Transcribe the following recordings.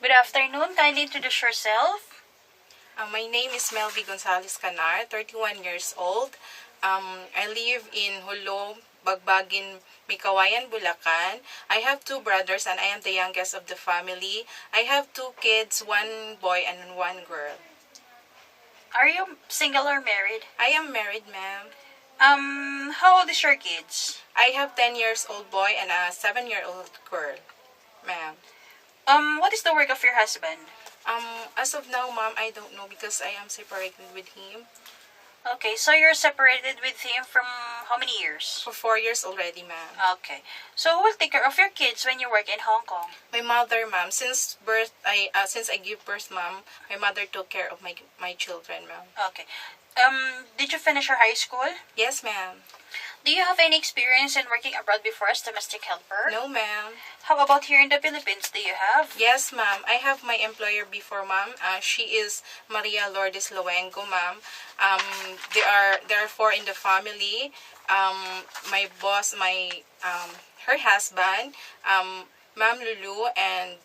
Good afternoon. Kindly introduce yourself. My name is Melvy Gonzalez Canar, 31 years old. I live in Hulo, Bagbagin, Mikawayan, Bulacan. I have two brothers and I am the youngest of the family. I have two kids, one boy and one girl. Are you single or married? I am married, ma'am. How old is your kids? I have 10 years old boy and a 7-year-old girl, ma'am. What is the work of your husband? As of now, ma'am, I don't know because I am separated with him Okay, so you're separated with him from how many years? for 4 years already, ma'am. Okay. So who will take care of your kids when you work in Hong Kong? My mother, ma'am, since I give birth, ma'am, my mother took care of my children, ma'am. Okay. Did you finish your high school? Yes, ma'am. Do you have any experience in working abroad before as domestic helper? No, ma'am. How about here in the Philippines? Do you have? Yes, ma'am. I have my employer before, ma'am. She is Maria Lourdes Luengo, ma'am. There are four in the family. My boss, her husband, Ma'am Lulu, and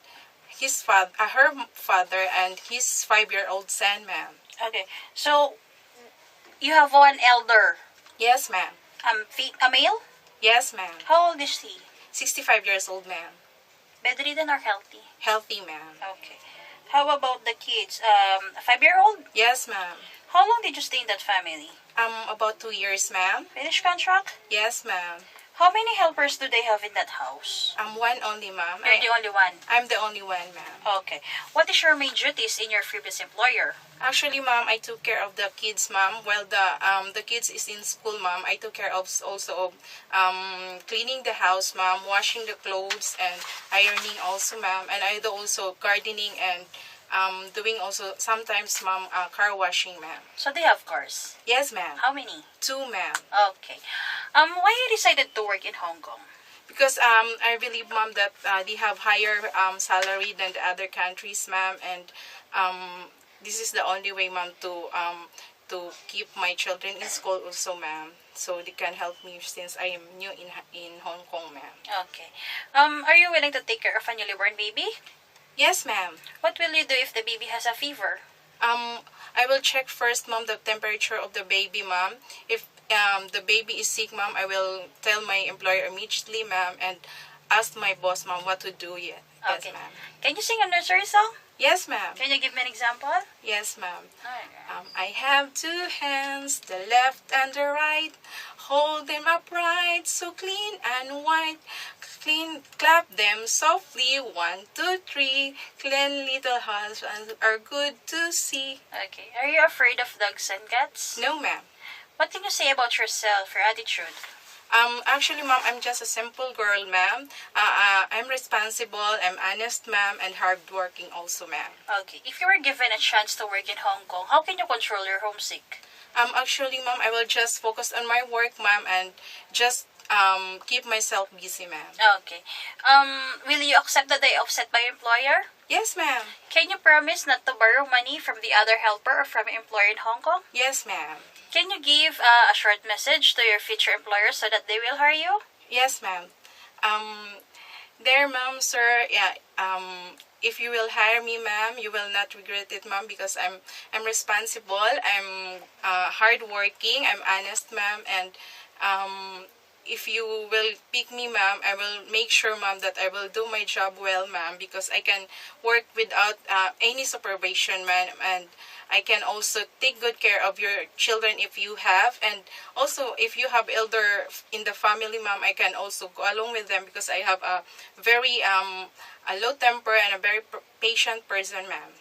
her father, and his 5-year-old son, ma'am. Okay. So you have one elder. Yes, ma'am. A male? Yes, ma'am. How old is he? 65 years old, ma'am. Bedridden or healthy? Healthy, ma'am. Okay. How about the kids? A 5-year-old? Yes, ma'am. How long did you stay in that family? About 2 years, ma'am. Finish contract? Yes, ma'am. How many helpers do they have in that house? One only, ma'am. You're the only one. I'm the only one, ma'am. Okay. What is your main duties in your previous employer? Actually, ma'am, I took care of the kids, ma'am. While the kids is in school, ma'am, I took care of also of cleaning the house, ma'am, washing the clothes and ironing also, ma'am. And I do also gardening and doing also sometimes, ma'am, car washing, ma'am. So they have cars. Yes, ma'am. How many? 2, ma'am. Okay. Why you decided to work in Hong Kong? Because I believe, ma'am, that they have higher salary than the other countries, ma'am, and this is the only way, ma'am, to keep my children in school also, ma'am, so they can help me since I am new in Hong Kong, ma'am. Okay. Are you willing to take care of a newly born baby? Yes, ma'am. What will you do if the baby has a fever? I will check first, ma'am, the temperature of the baby, ma'am. If the baby is sick, ma'am, I will tell my employer immediately, ma'am, and ask my boss, ma'am, what to do yet. Yes, Okay. ma'am. Can you sing a nursery song? Yes, ma'am. Can you give me an example? Yes, ma'am. Alright. I have 2 hands, the left and the right. Hold them upright, so clean and white. Clean, clap them softly. 1, 2, 3. Clean little hands are good to see. Okay. Are you afraid of dogs and cats? No, ma'am. What can you say about yourself, your attitude? Actually, ma'am, I'm just a simple girl, ma'am. I'm responsible, I'm honest, ma'am, and hardworking also, ma'am. Okay. If you were given a chance to work in Hong Kong, how can you control your homesick? Actually, ma'am, I will just focus on my work, ma'am, and just keep myself busy, ma'am. Okay. Will you accept that they offset by employer? Yes, ma'am. Can you promise not to borrow money from the other helper or from your employer in Hong Kong? Yes, ma'am. Can you give a short message to your future employers so that they will hire you? Yes, ma'am. There, ma'am, sir. Yeah. If you will hire me, ma'am, you will not regret it, ma'am, because I'm responsible. I'm hardworking. I'm honest, ma'am, and if you will pick me, ma'am, I will make sure, ma'am, that I will do my job well, ma'am, because I can work without any supervision, ma'am, and I can also take good care of your children if you have, and also if you have elder in the family, ma'am, I can also go along with them because I have a very a low temper and a very patient person, ma'am.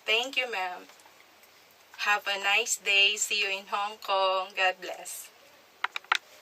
Thank you, ma'am. Have a nice day. See you in Hong Kong. God bless.